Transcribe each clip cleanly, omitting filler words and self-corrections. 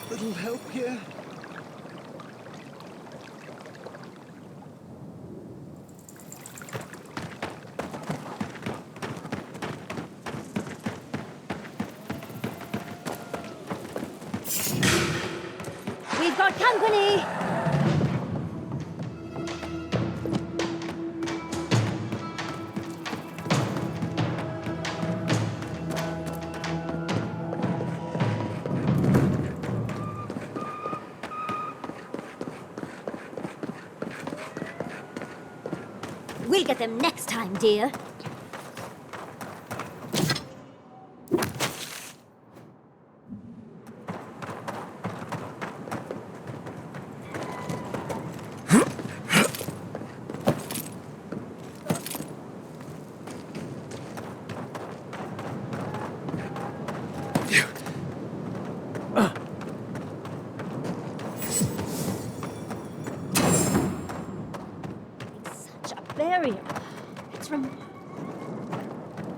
Little help here? We've got company! We'll get them next time, dear.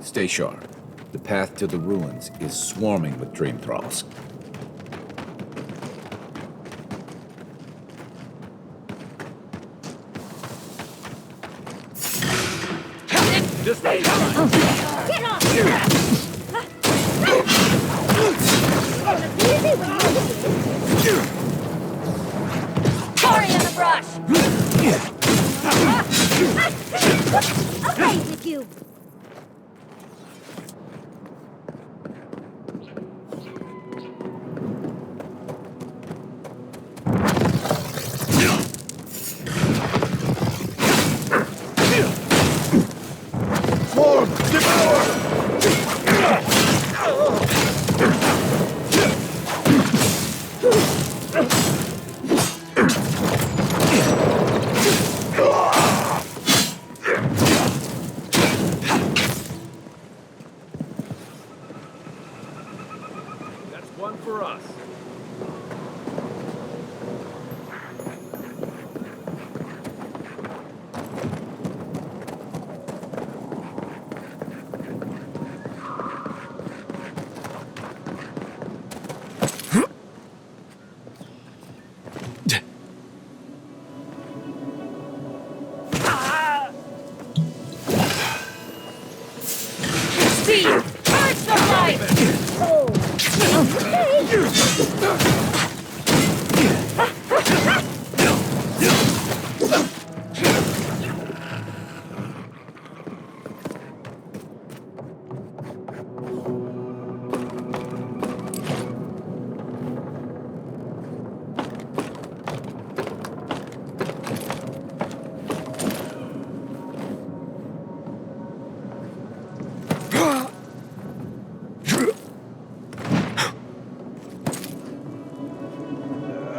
Stay sharp. The path to the ruins is swarming with dream thralls. Just stay down! Get off! Sorry in the brush! Away with you!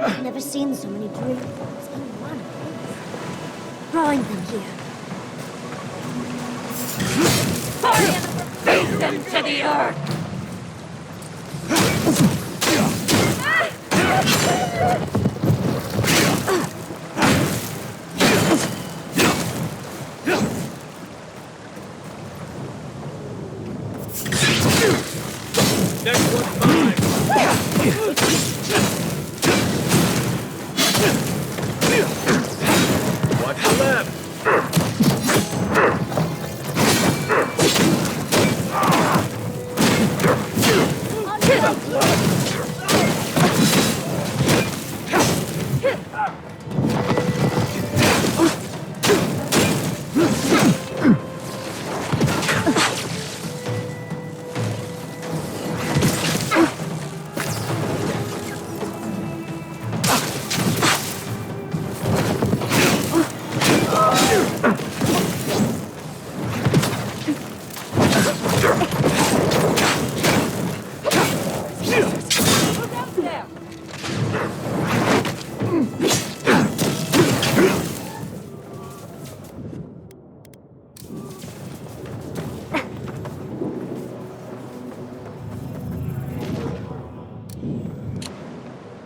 I've never seen so many dreams in one place. Drawing them here. Beat them to the earth! Next one's mine! Watch the left!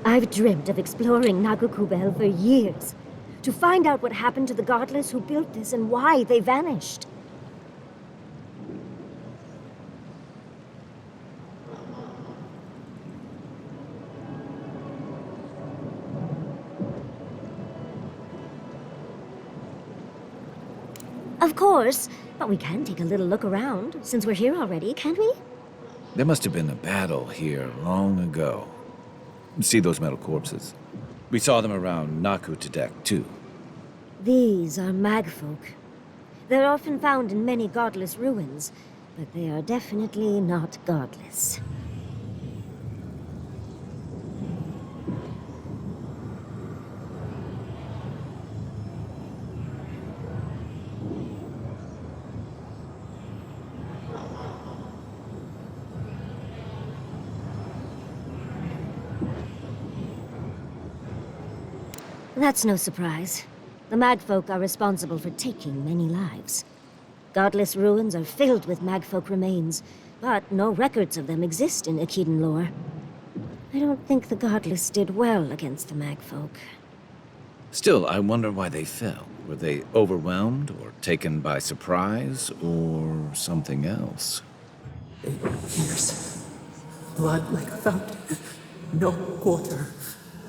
I've dreamt of exploring Nagakubel for years, to find out what happened to the godless who built this and why they vanished. Of course, but we can take a little look around, since we're here already, can't we? There must have been a battle here long ago. See those metal corpses? We saw them around Naku Tedek, too. These are magfolk. They're often found in many godless ruins, but they are definitely not godless. That's no surprise. The magfolk are responsible for taking many lives. Godless ruins are filled with magfolk remains, but no records of them exist in Aedyr lore. I don't think the godless did well against the magfolk. Still, I wonder why they fell. Were they overwhelmed, or taken by surprise, or something else? 8 years. Blood like a fountain. No quarter.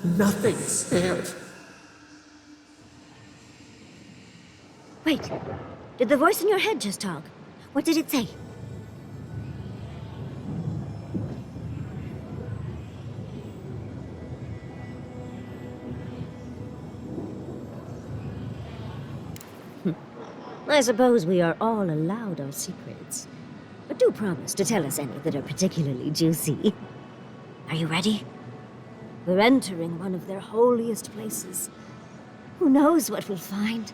Nothing spared. Wait, did the voice in your head just talk? What did it say? I suppose we are all allowed our secrets. But do promise to tell us any that are particularly juicy. Are you ready? We're entering one of their holiest places. Who knows what we'll find?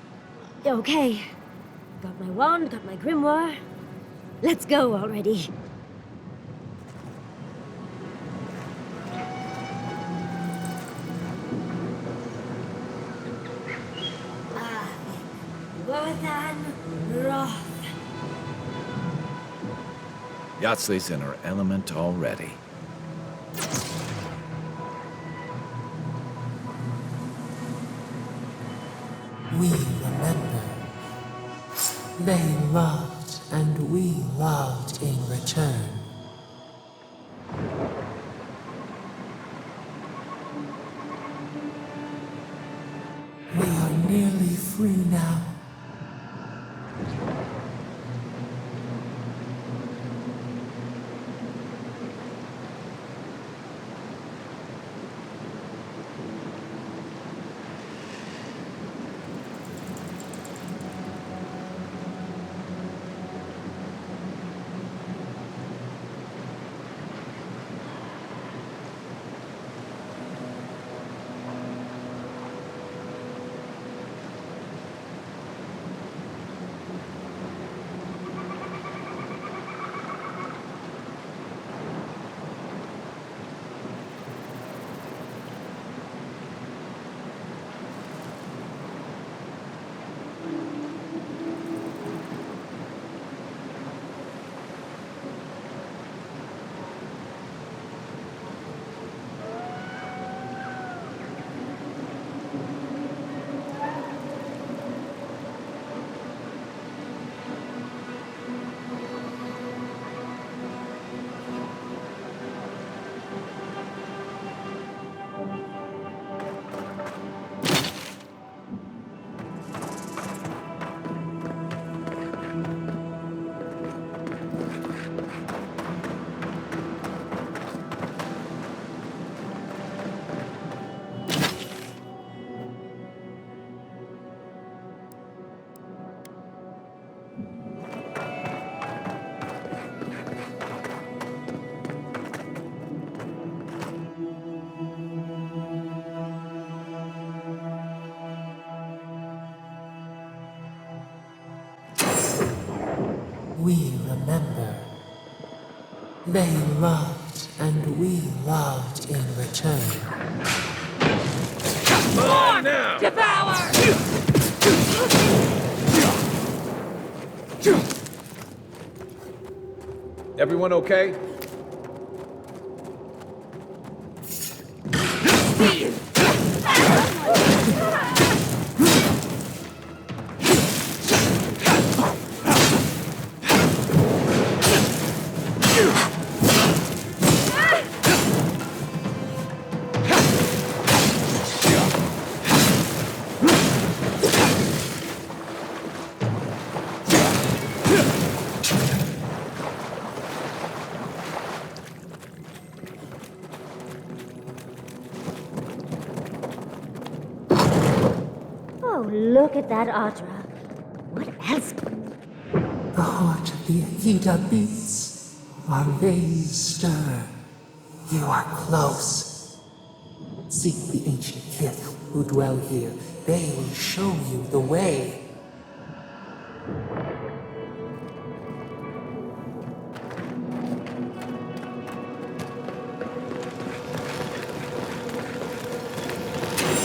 Okay. Got my wand, got my grimoire. Let's go already. Yatsli's in her element already. We remember. They loved, and we loved in return. We are nearly free now. We remember. They loved, and we loved in return. Mine now! Devour! Everyone okay? look at that, Aedyr. What else? The heart of the Aedyr beats. Our veins stir. You are close. Seek the ancient kith who dwell here. They will show you the way.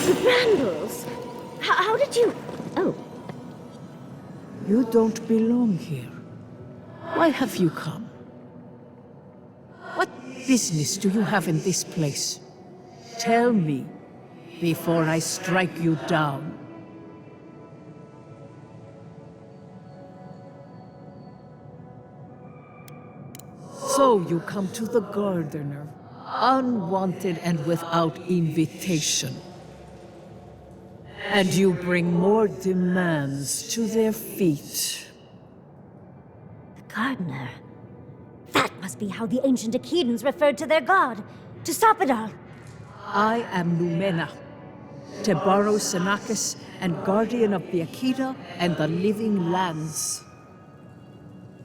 The Brandles! How did you... Oh, You don't belong here. Why have you come? What business do you have in this place? Tell me, before I strike you down. So you come to the Gardener, unwanted and without invitation. And you bring more demands to their feet. the Gardener. That must be how the ancient Akedans referred to their god. To stop it all. I am Lumena, Tebaro Senakis, and guardian of the Akeda and the living lands.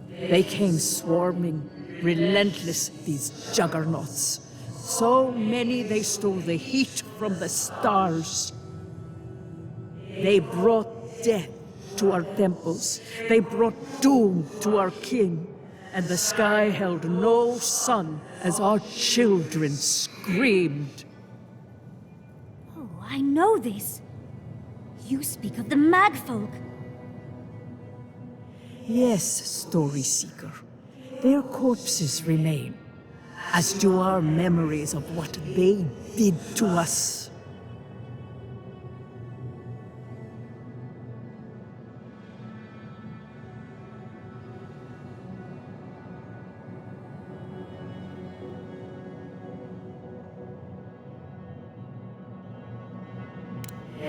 They came swarming, relentless, these juggernauts. So many they stole the heat from the stars. They brought death to our temples. They brought doom to our kin. And the sky held no sun as our children screamed. Oh, I know this. You speak of the Magfolk. Yes, Story Seeker. Their corpses remain, as do our memories of what they did to us.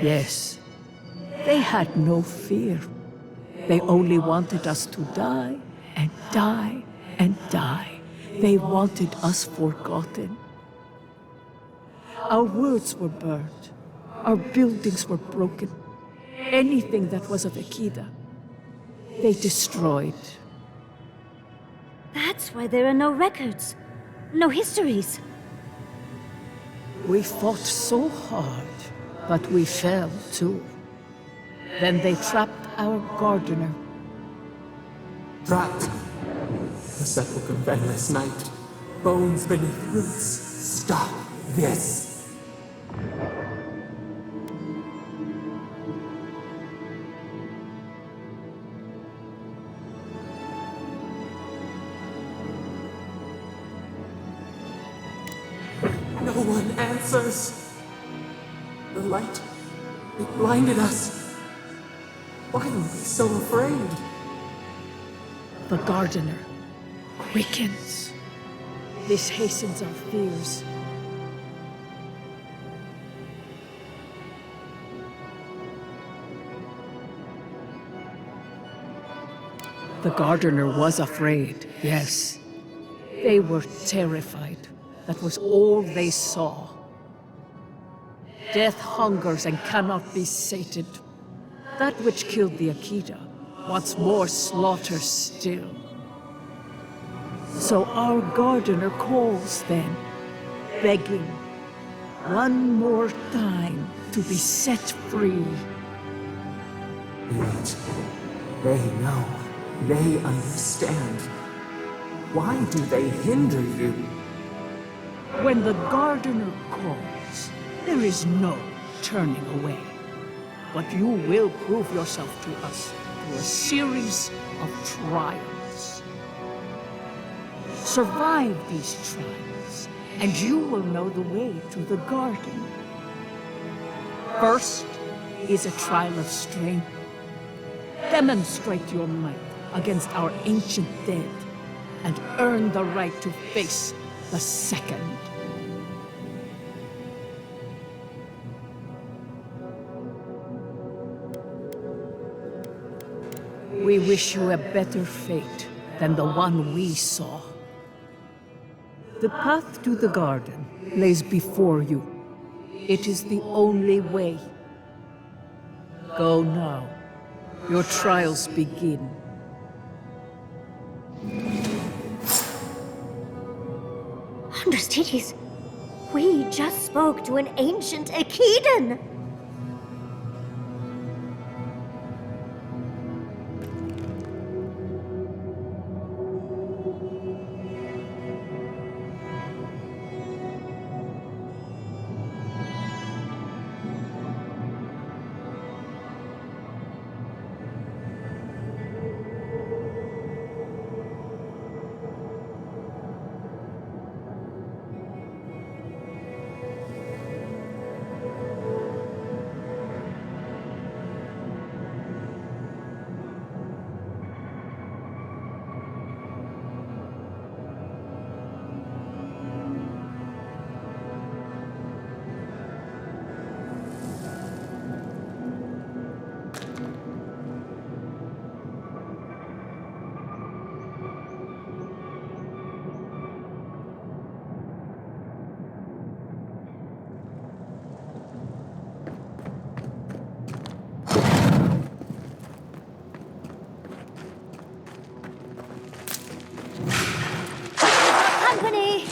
Yes, they had no fear. They only wanted us to die, and die, and die. They wanted us forgotten. Our words were burned. Our buildings were broken. Anything that was of Akeda, they destroyed. That's why there are no records. No histories. We fought so hard, but we fell too. Then they trapped our Gardener. Trapped. The sepulchre of endless night. Bones beneath roots. Stop this. No one answers. The light, it blinded us. Why are we so afraid? The Gardener quickens. This hastens our fears. The Gardener was afraid, yes. They were terrified. That was all they saw. Death hungers and cannot be sated. That which killed the Akeda wants more slaughter still. So our Gardener calls then, begging one more time to be set free. Wait. They know. They understand. Why do they hinder you? When the Gardener calls, there is no turning away. But you will prove yourself to us through a series of trials. Survive these trials, and you will know the way to the garden. First is a trial of strength. Demonstrate your might against our ancient dead, and earn the right to face the second. We wish you a better fate than the one we saw. The path to the garden lays before you. It is the only way. Go now. Your trials begin. Understudies, we just spoke to an ancient Aedyr. Company!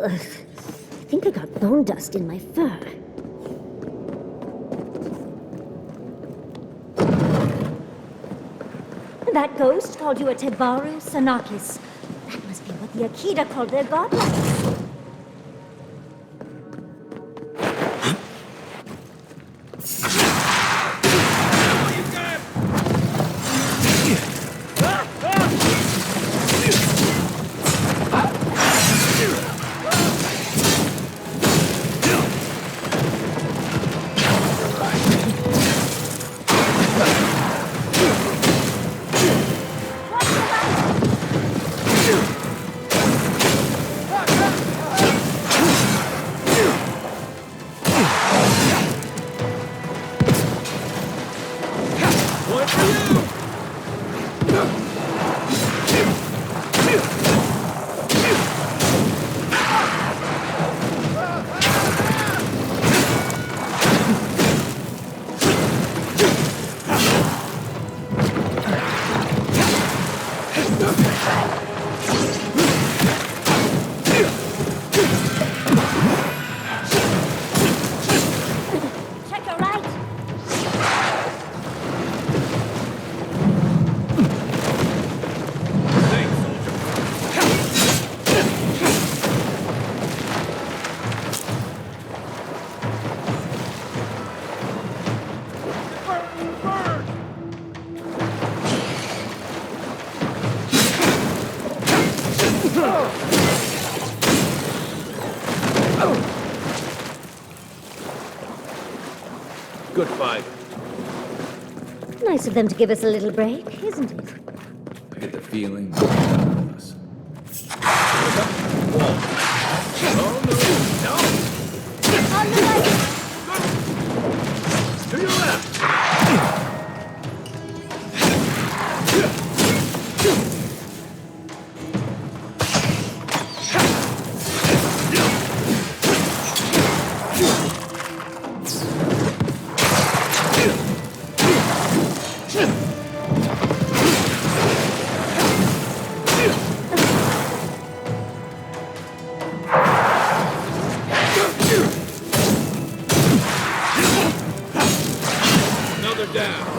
I think I got bone dust in my fur. That ghost called you a Tebaru Sanakis. That must be what the Aedyr called their godlike. Good fight. Nice of them to give us a little break, isn't it? I get the feeling they're done with us. Wall. Oh, no. On the right! To your left. Down.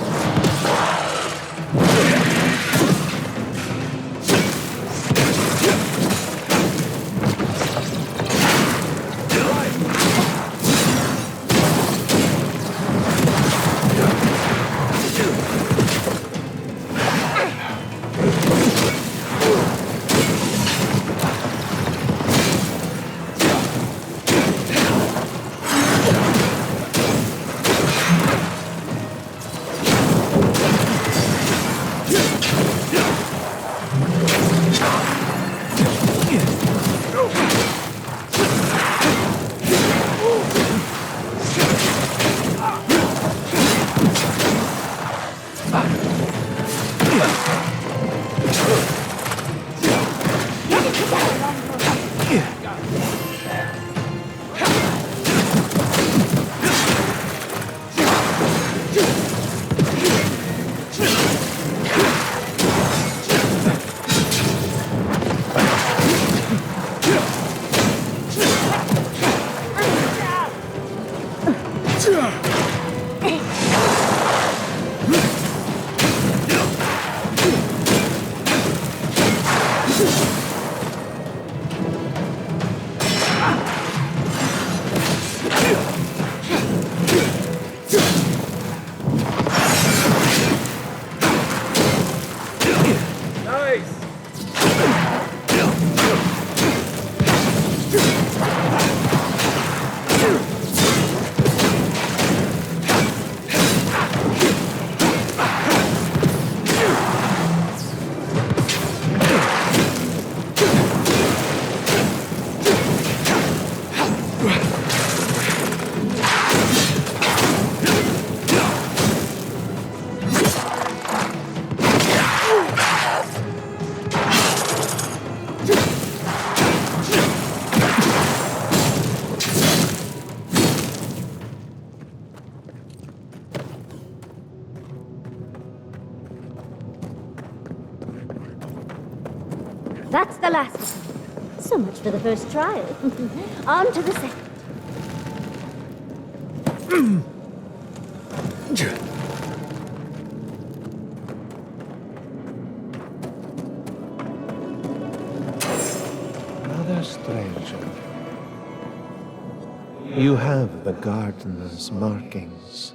That's the last of them. So much for the first trial. On to the second. Another stranger. You have the gardener's markings,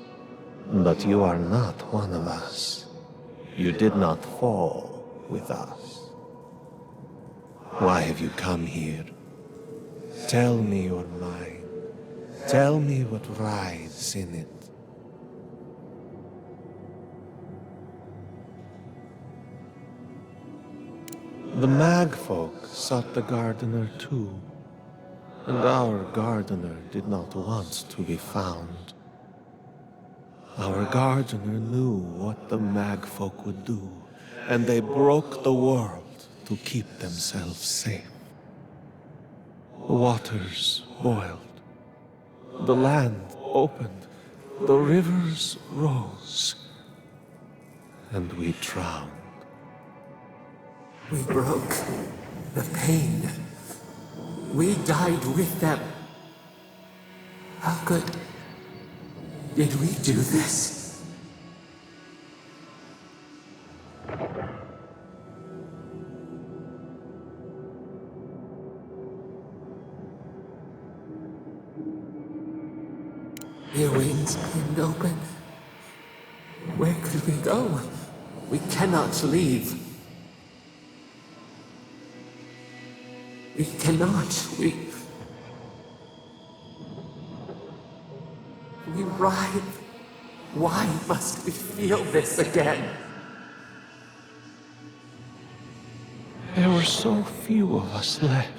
but you are not one of us. You did not fall with us. Why have you come here? Tell me your mind. Tell me what rides in it. The Magfolk sought the gardener too, and our gardener did not want to be found. Our gardener knew what the Magfolk would do, and they broke the world to keep themselves safe. The waters boiled, the land opened, the rivers rose, and we drowned. We broke the pain. We died with them. How could... did we do this? Their wings pinned open. Where could we go? We cannot leave. We cannot. We writhe. Why must we feel this again? There were so few of us left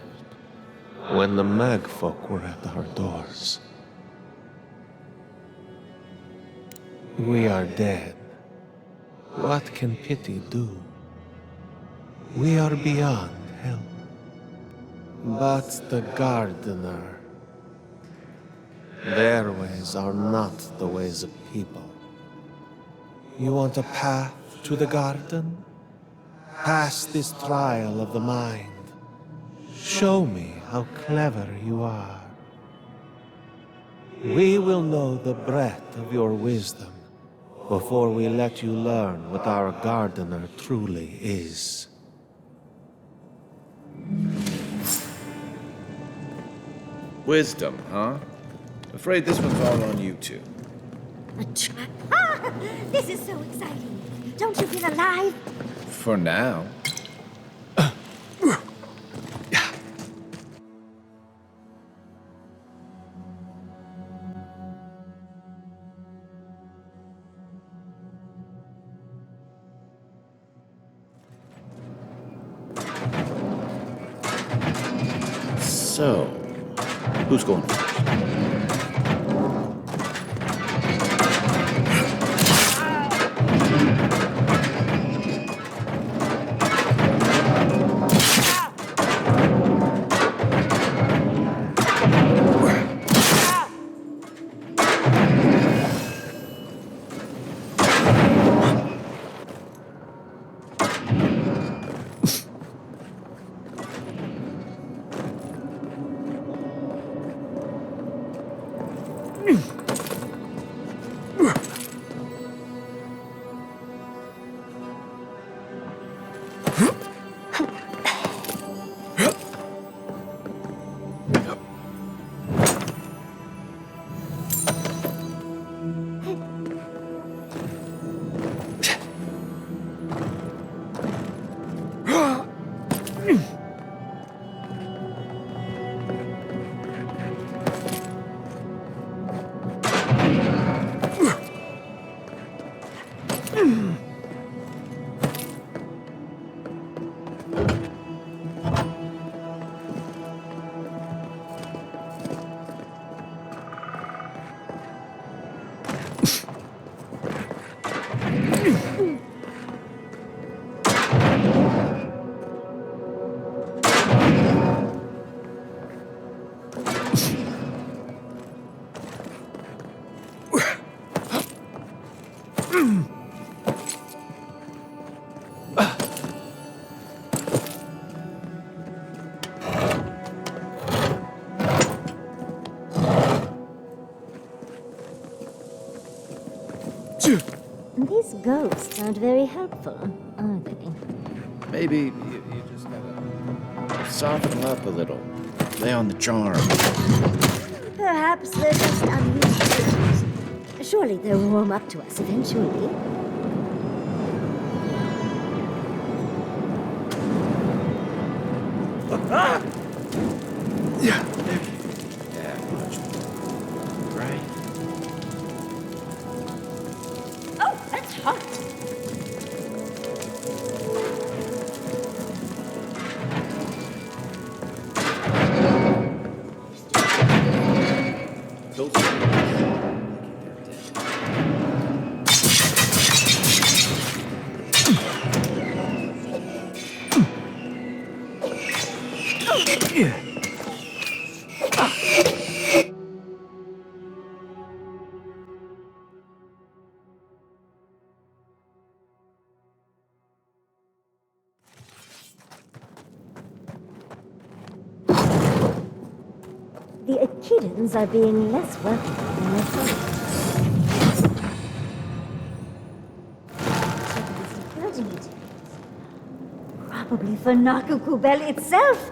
when the Magfolk were at our doors. We are dead. What can pity do? We are beyond help. But the gardener, their ways are not the ways of people. You want a path to the garden? Pass this trial of the mind. Show me how clever you are. We will know the breadth of your wisdom, before we let you learn what our gardener truly is. Wisdom, huh? Afraid this one's all on you two. A trap? Ah! This is so exciting. Don't you feel alive? For now. So, who's going first? These ghosts aren't very helpful, are they? Maybe you just gotta soften up a little. Lay on the charm. Perhaps they're just unused to it. Surely they'll warm up to us eventually. Yeah, much. Right? Oh, that's hot! The Aedyrs are being less welcome than I thought. Security meetings. Probably for Nakukubel itself.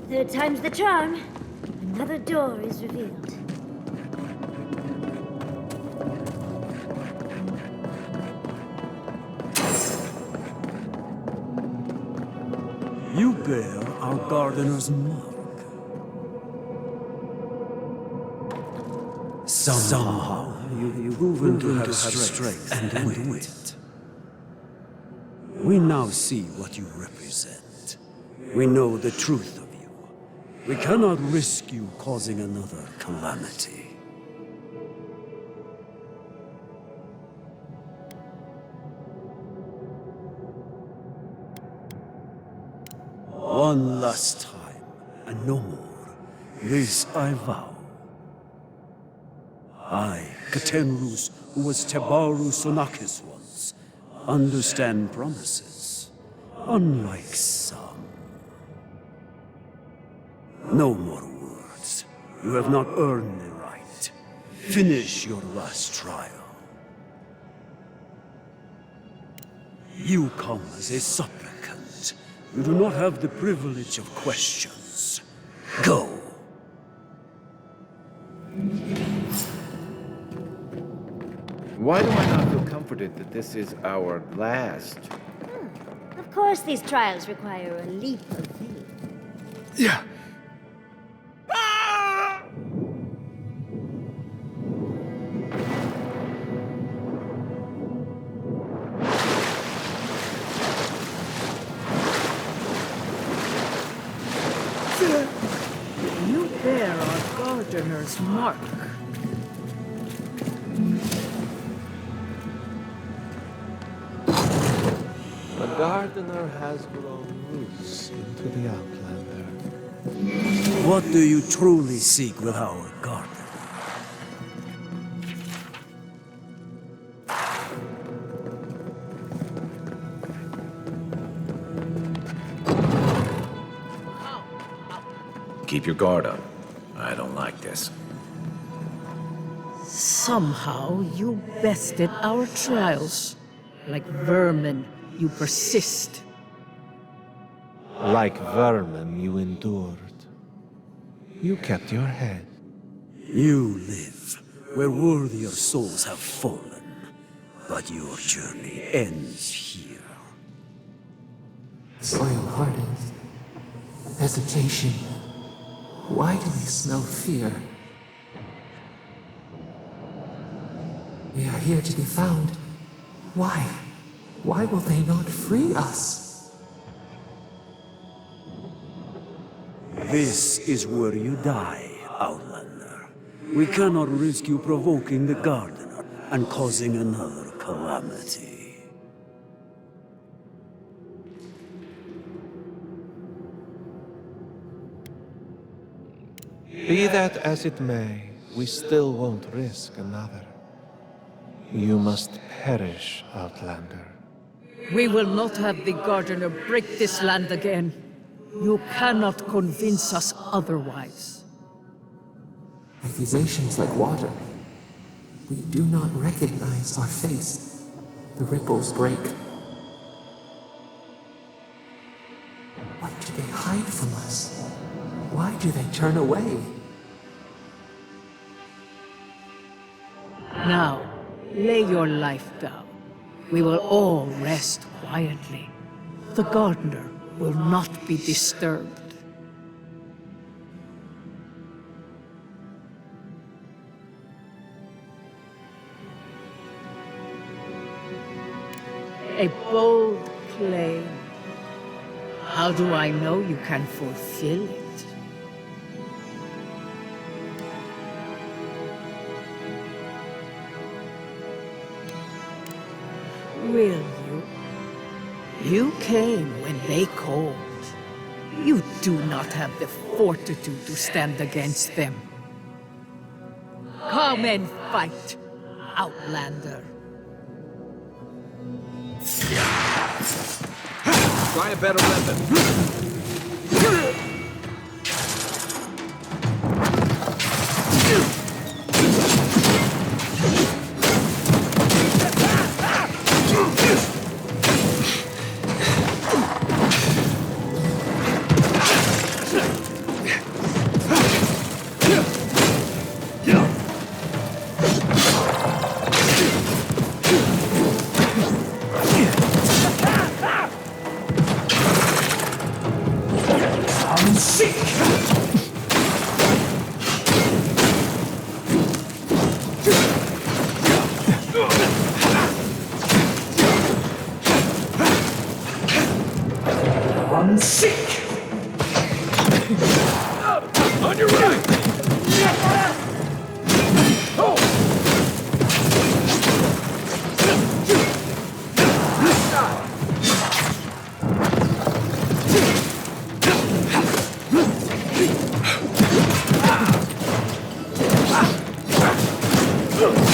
Third time's the charm. Another door is revealed. You bear our gardener's mark. Somehow you've proven to have strength and wit. We now see what you represent. We know the truth of you. We cannot risk you causing another calamity. One last time, and no more. This I vow. I, Katenrus, who was Tebaru Sonakis once, understand promises, unlike some. No more words. You have not earned the right. Finish your last trial. You come as a supplicant. You do not have the privilege of questions. Go. Why do I not feel comforted that this is our last? Of course these trials require a leap of faith. Yeah. You bear our gardener's mark. The gardener has grown roots into the Outlander. What do you truly seek with our garden? Keep your guard up. I don't like this. Somehow you bested our trials. Like vermin, you persist. Like vermin, you endured. You kept your head. You live where worthier souls have fallen, but your journey ends here. Slow-hearted. Hesitation. Why do they smell fear? We are here to be found. Why? Why will they not free us? This is where you die, Outlander. We cannot risk you provoking the Gardener and causing another calamity. Be that as it may, we still won't risk another. You must perish, Outlander. We will not have the gardener break this land again. You cannot convince us otherwise. Accusations like water. We do not recognize our face. The ripples break. What do they hide from us? Why do they turn away? Now, lay your life down. We will all rest quietly. The gardener will not be disturbed. A bold claim. How do I know you can fulfill it? Will you? You came when they called. You do not have the fortitude to stand against them. Come and fight, Outlander. Try a better weapon. On your right! Ugh!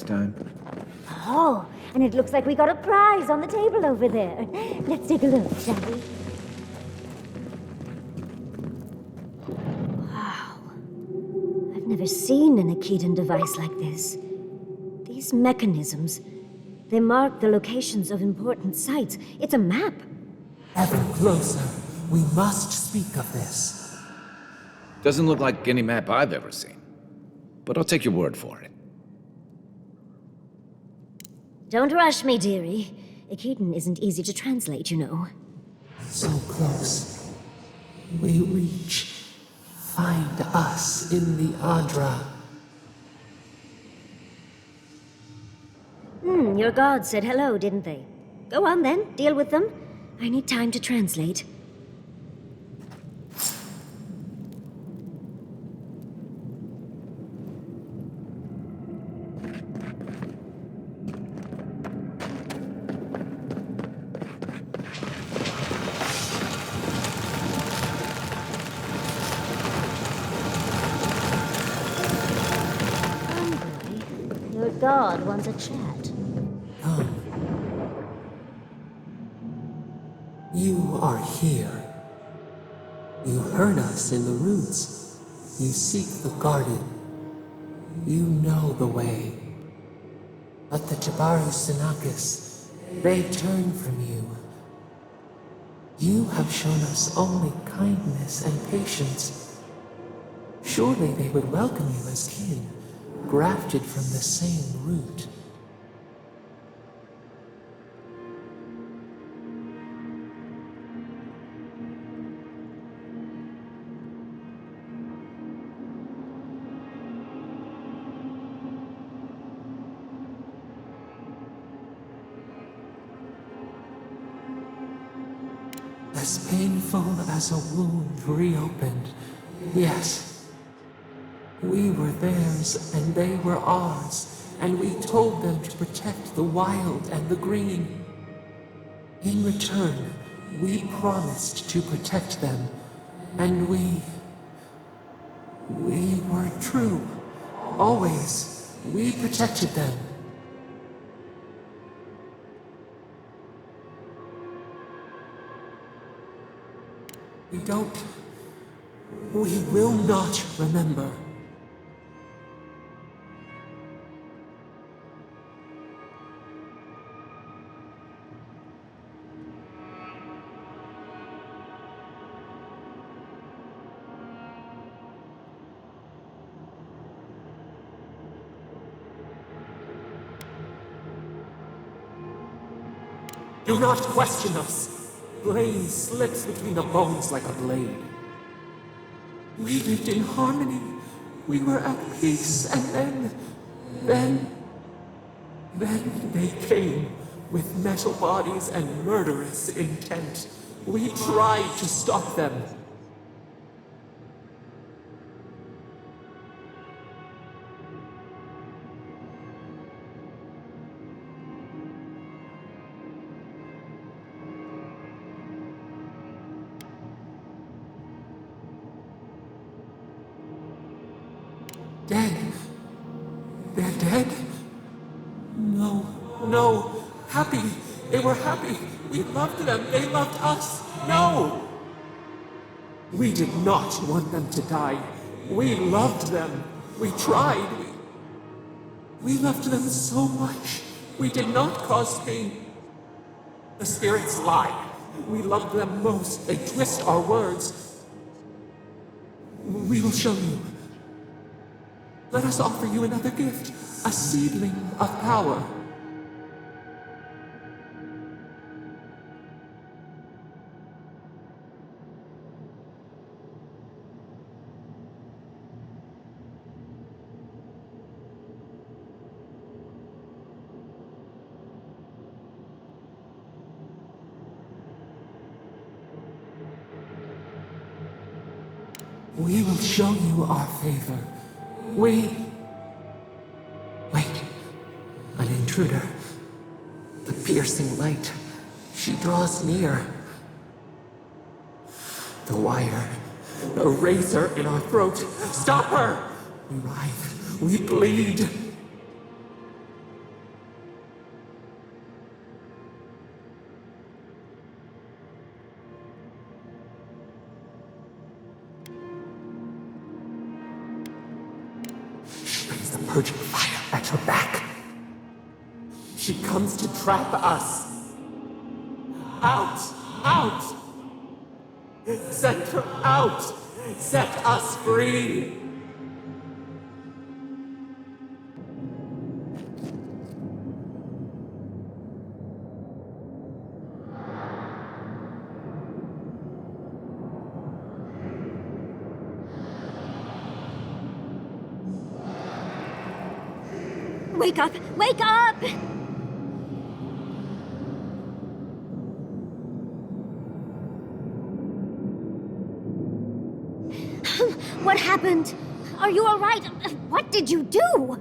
time? Oh, and it looks like we got a prize on the table over there. Let's take a look, shall we? Wow. I've never seen an Aedyr device like this. These mechanisms, they mark the locations of important sites. It's a map. Ever closer. We must speak of this. Doesn't look like any map I've ever seen. But I'll take your word for it. Don't rush me, dearie. Aedyr isn't easy to translate, you know. So close. We reach. Find us in the Aedyr. Your gods said hello, didn't they? Go on then, deal with them. I need time to translate. Envoy, your god wants a chat. You are here. You heard us in the roots. You seek the garden. You know the way. But the Senakis, they turn from you. You have shown us only kindness and patience. Surely they would welcome you as kin, grafted from the same root. As painful as a wound reopened, yes. We were theirs and they were ours, and we told them to protect the wild and the green. In return, we promised to protect them, and we were true. Always, we protected them. We will not remember. Do not question us. Blame slips between the bones like a blade. We lived in harmony. We were at peace, and then they came with metal bodies and murderous intent. We tried to stop them. Dead? They're dead? No. Happy. They were happy. We loved them. They loved us. No! We did not want them to die. We loved them. We tried. We loved them so much. We did not cause pain. The spirits lie. We loved them most. They twist our words. We will show you. Let us offer you another gift, a seedling of power. We will show you our favor. Wait, an intruder. The piercing light. She draws near. The wire. A razor in our throat. Stop her! We writhe. We bleed. purging fire at her back. She comes to trap us. Out! Out! Send her out! Set us free! Wake up! Wake up! What happened? Are you all right? What did you do?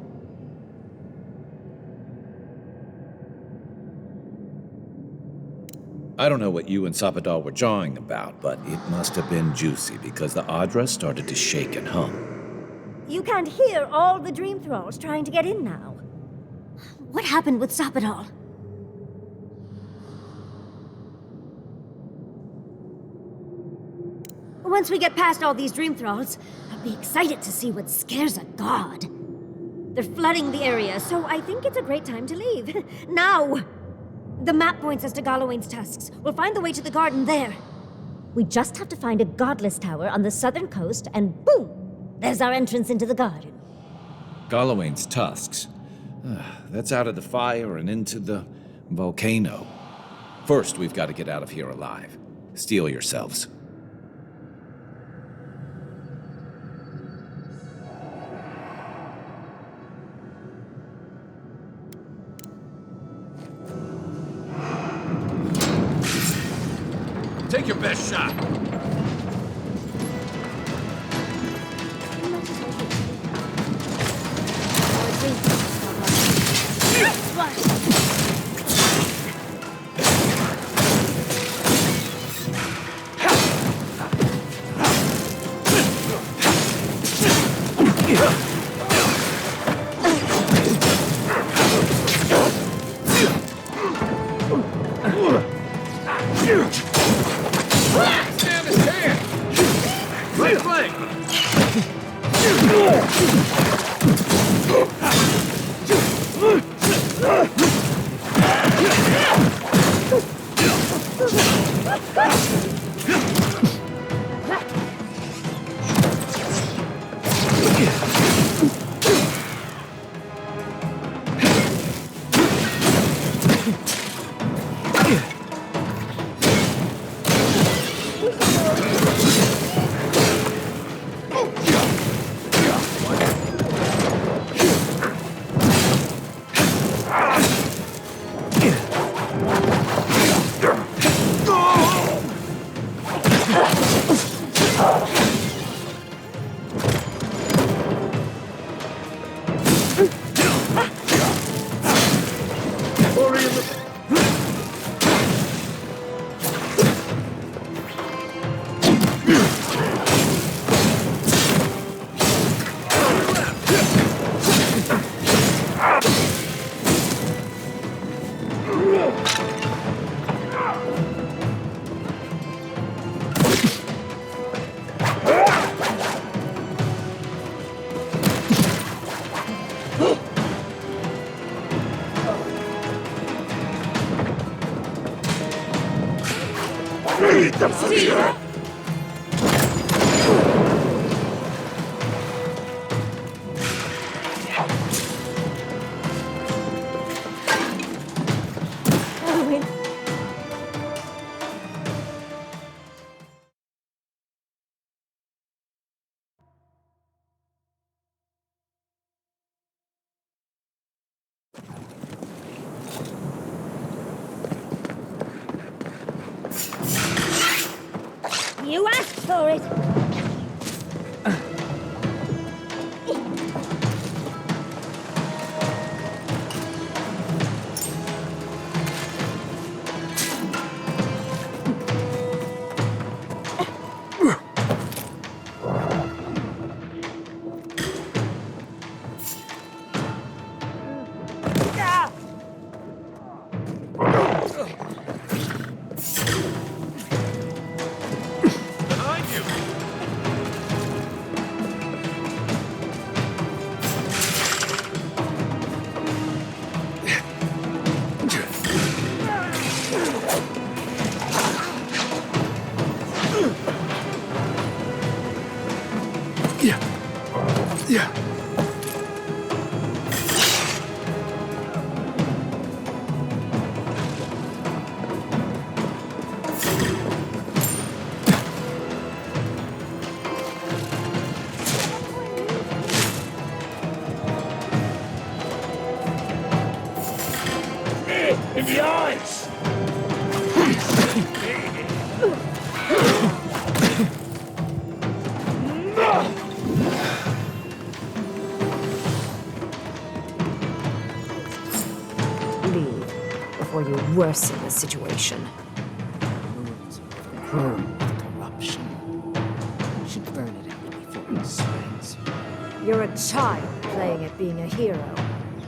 I don't know what you and Sapadal were jawing about, but it must have been juicy because the Aedyr started to shake and hum. You can't hear all the dream thralls trying to get in now. What happened with Sapadal? Once we get past all these dream thralls, I'll be excited to see what scares a god. They're flooding the area, so I think it's a great time to leave. Now! The map points us to Galawain's tusks. We'll find the way to the garden there. We just have to find a godless tower on the southern coast, and boom! There's our entrance into the garden. Galawain's tusks. That's out of the fire and into the volcano. First, we've got to get out of here alive. Steel yourselves. Take your best shot. Stand his hand. Right flank. You asked for it! Behind you. worsen the situation. Ruins are grown with corruption. We should burn it out before it spreads. You're a child playing at being a hero.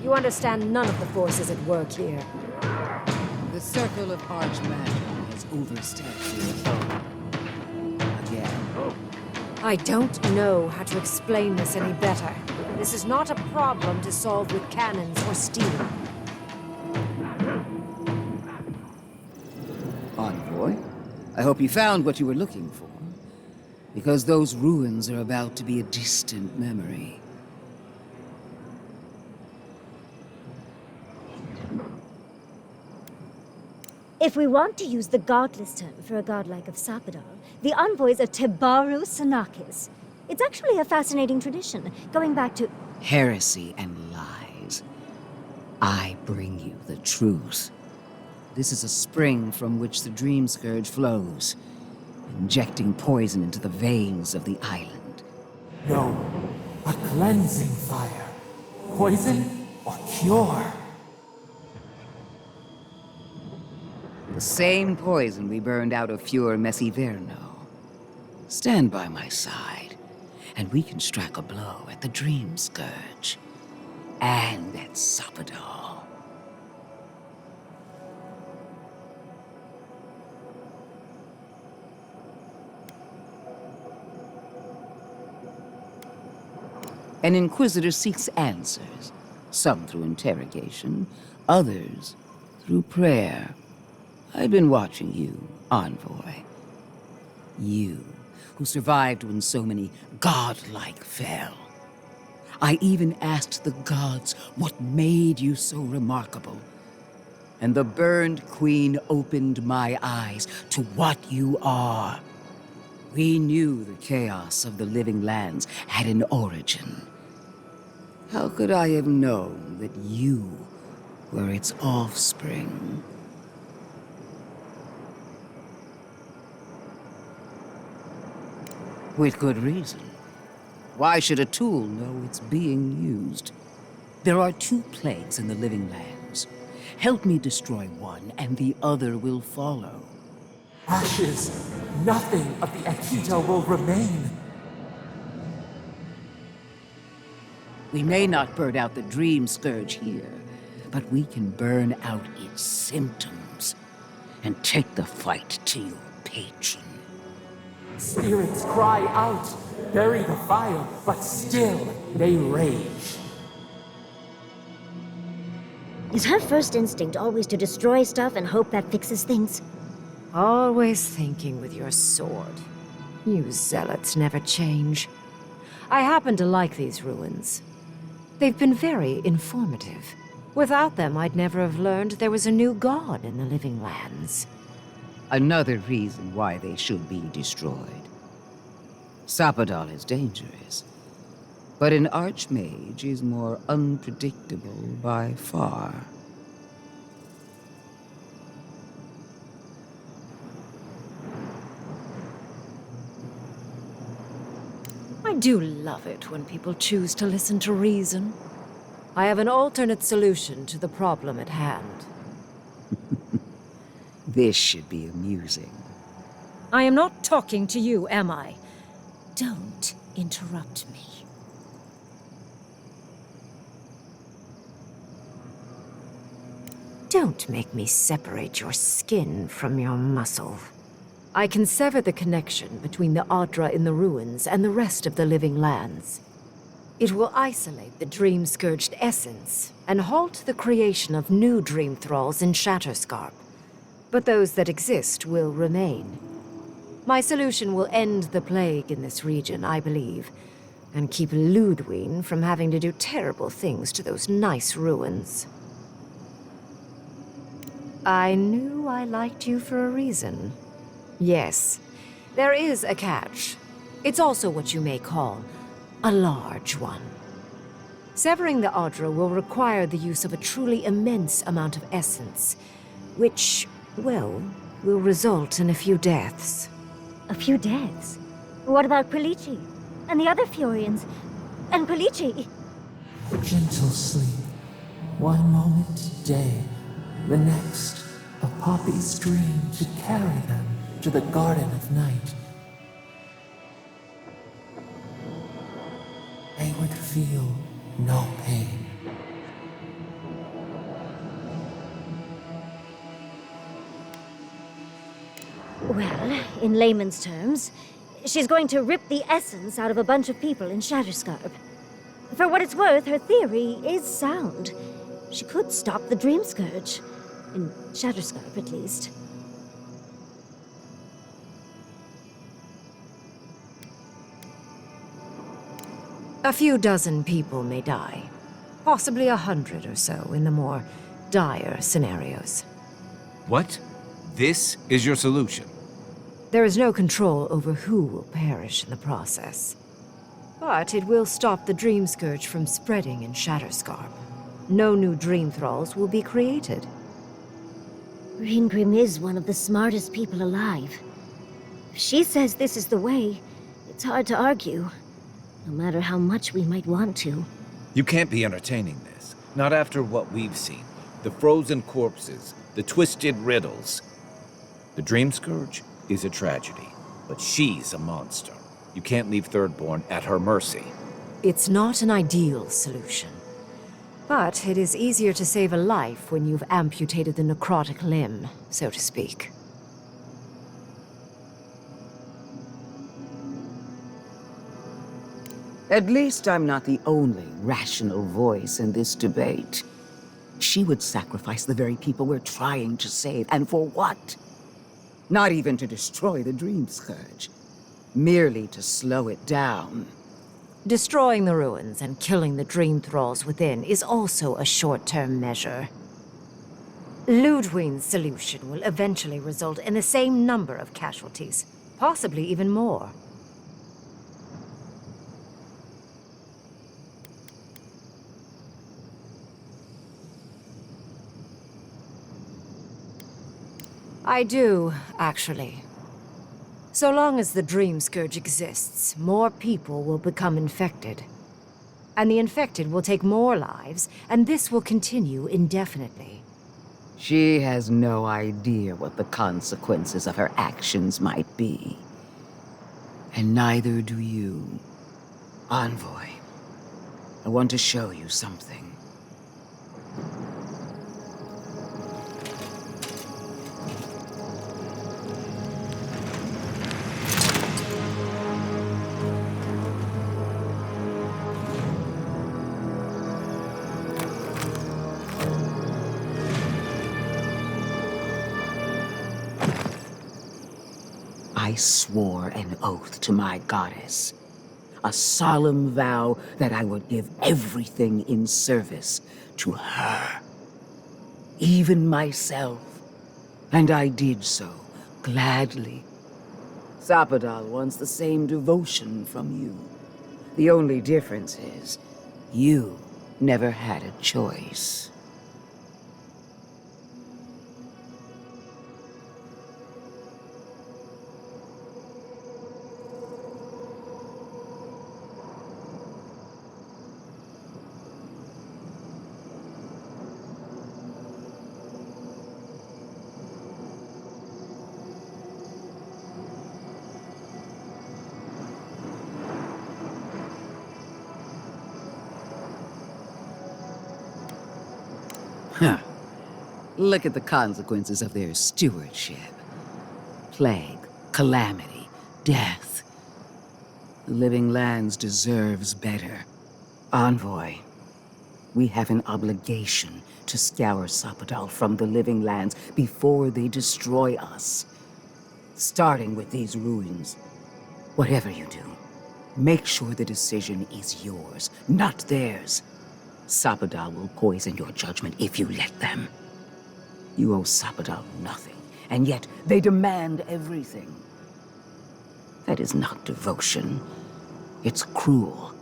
You understand none of the forces at work here. The circle of Archmagic has overstepped the authority. Again. I don't know how to explain this any better. This is not a problem to solve with cannons or steel. Envoy, I hope you found what you were looking for. Because those ruins are about to be a distant memory. If we want to use the godless term for a godlike of Sapadal, the envoys are Tebaru Sanakis. It's actually a fascinating tradition, going back to... Heresy and lies. I bring you the truth. This is a spring from which the Dream Scourge flows, injecting poison into the veins of the island. No, a cleansing fire. Poison or cure? The same poison we burned out of Fior Messiverno. Stand by my side, and we can strike a blow at the Dream Scourge. And at Sapadal. An Inquisitor seeks answers, some through interrogation, others through prayer. I've been watching you, Envoy. You, who survived when so many godlike fell. I even asked the gods what made you so remarkable. And the burned queen opened my eyes to what you are. We knew the chaos of the living lands had an origin. How could I have known that you were its offspring? With good reason. Why should a tool know it's being used? There are 2 plagues in the living lands. Help me destroy one, and the other will follow. Ashes. Nothing of the Akita will remain. We may not burn out the Dream Scourge here, but we can burn out its symptoms and take the fight to your patron. Spirits cry out, bury the fire, but still they rage. Is her first instinct always to destroy stuff and hope that fixes things? Always thinking with your sword. You zealots never change. I happen to like these ruins. They've been very informative. Without them, I'd never have learned there was a new god in the living lands. Another reason why they should be destroyed. Sapadal is dangerous, but an archmage is more unpredictable by far. I do love it when people choose to listen to reason. I have an alternate solution to the problem at hand. This should be amusing. I am not talking to you, am I? Don't interrupt me. Don't make me separate your skin from your muscle. I can sever the connection between the Aedyr in the ruins and the rest of the living lands. It will isolate the Dream-Scourged essence and halt the creation of new Dream Thralls in Shatterscarp. But those that exist will remain. My solution will end the plague in this region, I believe, and keep Ludwine from having to do terrible things to those nice ruins. I knew I liked you for a reason. Yes, there is a catch. It's also what you may call a large one. Severing the Aedyr will require the use of a truly immense amount of essence, which, well, will result in a few deaths. A few deaths? What about Quilici? And the other Fiorians? And Quilici? Gentle sleep. One moment day, the next a a poppy's dream to carry them to the Garden of Night. They would feel no pain. Well, in layman's terms, she's going to rip the essence out of a bunch of people in Shatterscarp. For what it's worth, her theory is sound. She could stop the Dream Scourge. In Shatterscarp, at least. A few dozen people may die. Possibly 100 or so in the more dire scenarios. What? This is your solution? There is no control over who will perish in the process. But it will stop the Dream Scourge from spreading in Shatterscarp. No new Dream Thralls will be created. Reingrim is one of the smartest people alive. If she says this is the way, it's hard to argue. No matter how much we might want to. You can't be entertaining this. Not after what we've seen. The frozen corpses, the twisted riddles. The Dream Scourge is a tragedy, but she's a monster. You can't leave Thirdborn at her mercy. It's not an ideal solution. But it is easier to save a life when you've amputated the necrotic limb, so to speak. At least I'm not the only rational voice in this debate. She would sacrifice the very people we're trying to save, and for what? Not even to destroy the Dream Scourge. Merely to slow it down. Destroying the ruins and killing the Dream Thralls within is also a short-term measure. Ludwig's solution will eventually result in the same number of casualties, possibly even more. I do, actually. So long as the Dream Scourge exists, more people will become infected. And the infected will take more lives, and this will continue indefinitely. She has no idea what the consequences of her actions might be. And neither do you. Envoy, I want to show you something. I swore an oath to my goddess. A solemn vow that I would give everything in service to her. Even myself. And I did so, gladly. Sapadal wants the same devotion from you. The only difference is, you never had a choice. Huh. Look at the consequences of their stewardship. Plague, calamity, death. The Living Lands deserves better. Envoy, we have an obligation to scour Sapadal from the Living Lands before they destroy us. Starting with these ruins. Whatever you do, make sure the decision is yours, not theirs. Sapadal will poison your judgment if you let them. You owe Sapadal nothing, and yet they demand everything. That is not devotion. It's cruel.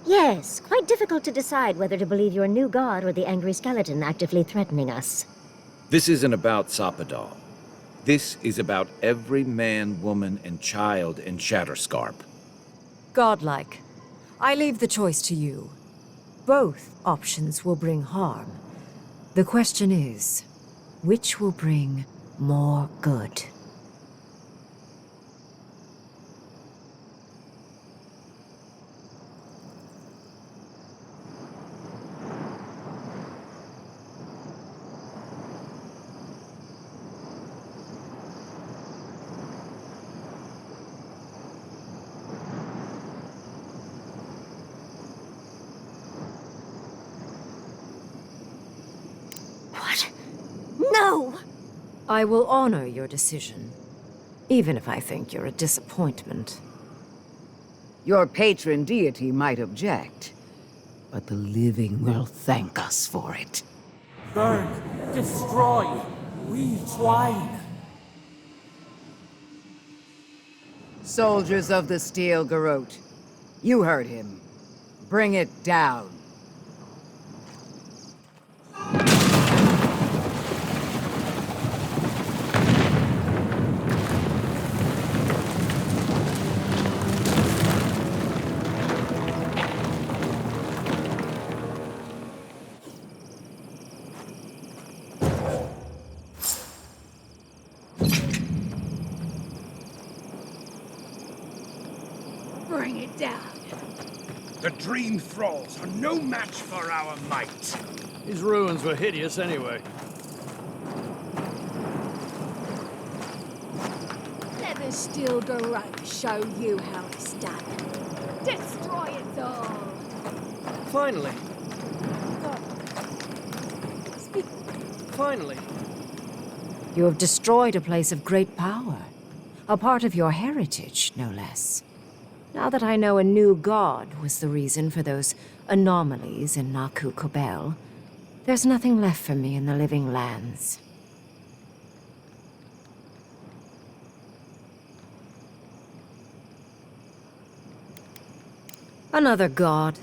Yes, quite difficult to decide whether to believe your new god or the angry skeleton actively threatening us. This isn't about Sapadal. This is about every man, woman, and child in Shatterscarp. Godlike. I leave the choice to you. Both options will bring harm. The question is, which will bring more good. What? No! I will honor your decision, even if I think you're a disappointment. Your patron deity might object, but the living will thank us for it. Burn, destroy, we twine. Soldiers of the Steel Garrote, you heard him. Bring it down. Bring it down. The Dream Thralls are no match for our might. These ruins were hideous anyway. Let the Steel Garrote show you how it's done. Destroy it all. Finally. Speak. Finally. You have destroyed a place of great power. A part of your heritage, no less. Now that I know a new god was the reason for those anomalies in Naku Kobel, there's nothing left for me in the living lands. Another god.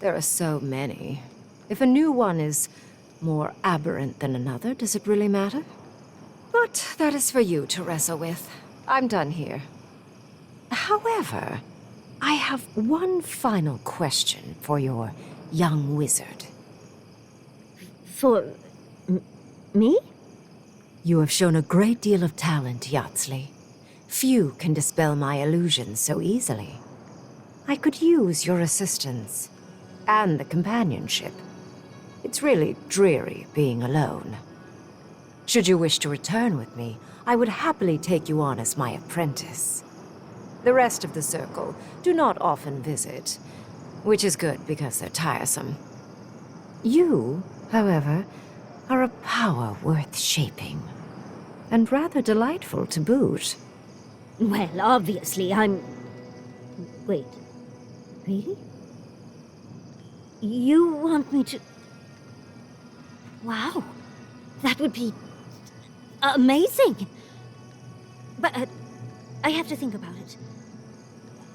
There are so many. If a new one is more aberrant than another, does it really matter? But that is for you to wrestle with. I'm done here. However, I have one final question for your young wizard. For... me? You have shown a great deal of talent, Yatsley. Few can dispel my illusions so easily. I could use your assistance, and the companionship. It's really dreary being alone. Should you wish to return with me, I would happily take you on as my apprentice. The rest of the circle do not often visit, which is good because they're tiresome. You, however, are a power worth shaping, and rather delightful to boot. Well, obviously, I'm... Wait. Really? You want me to... Wow. That would be... amazing! But I have to think about it.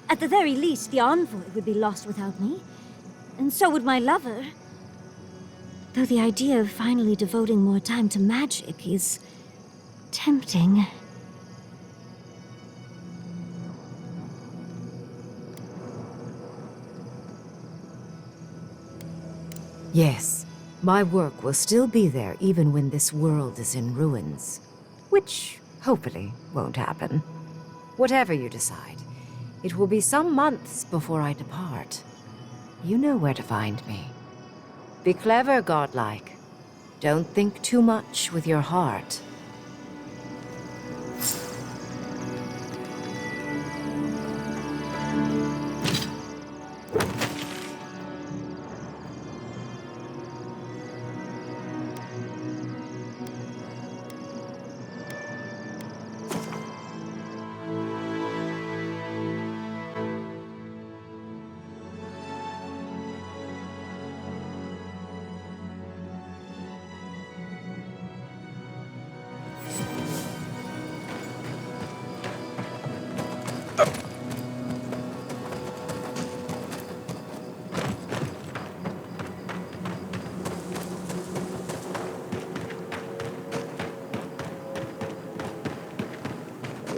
At the very least, the envoy would be lost without me. And so would my lover. Though the idea of finally devoting more time to magic is... tempting. Yes, my work will still be there even when this world is in ruins. Which, hopefully, won't happen. Whatever you decide, it will be some months before I depart. You know where to find me. Be clever, godlike. Don't think too much with your heart.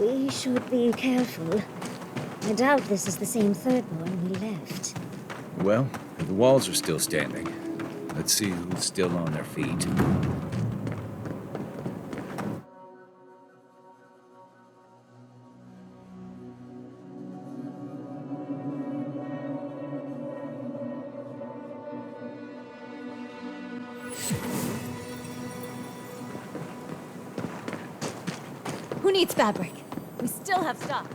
We should be careful. I doubt this is the same third one we left. Well, the walls are still standing. Let's see who's still on their feet. Who needs fabric? We still have stock.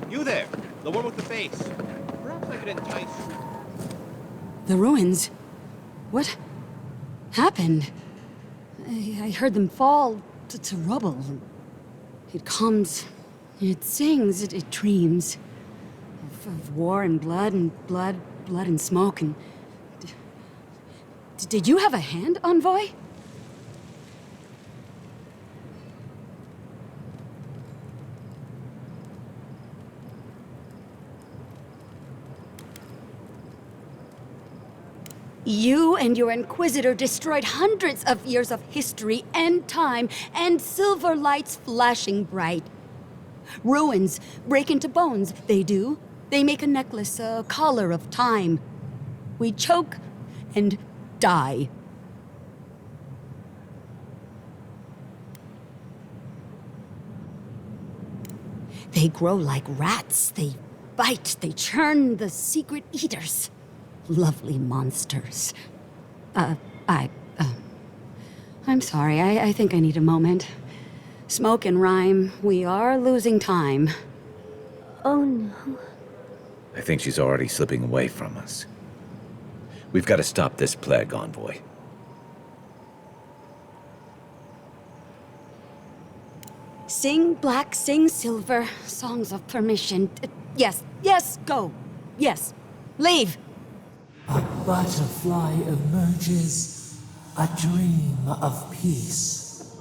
You there, the one with the face. Perhaps I could entice you. The ruins? What happened? I heard them fall to rubble. It comes, it sings, it dreams. Of war and blood and smoke and... Did you have a hand, Envoy? You and your Inquisitor destroyed hundreds of years of history and time, and silver lights flashing bright. Ruins break into bones, they do. They make a necklace, a collar of time. We choke and die. They grow like rats. They bite, they churn, the secret eaters. Lovely monsters. I'm sorry, I think I need a moment. Smoke and rhyme, we are losing time. Oh no. I think she's already slipping away from us. We've got to stop this plague, Envoy. Sing black, sing silver, songs of permission. Yes, go. Yes, leave. A butterfly emerges, a dream of peace.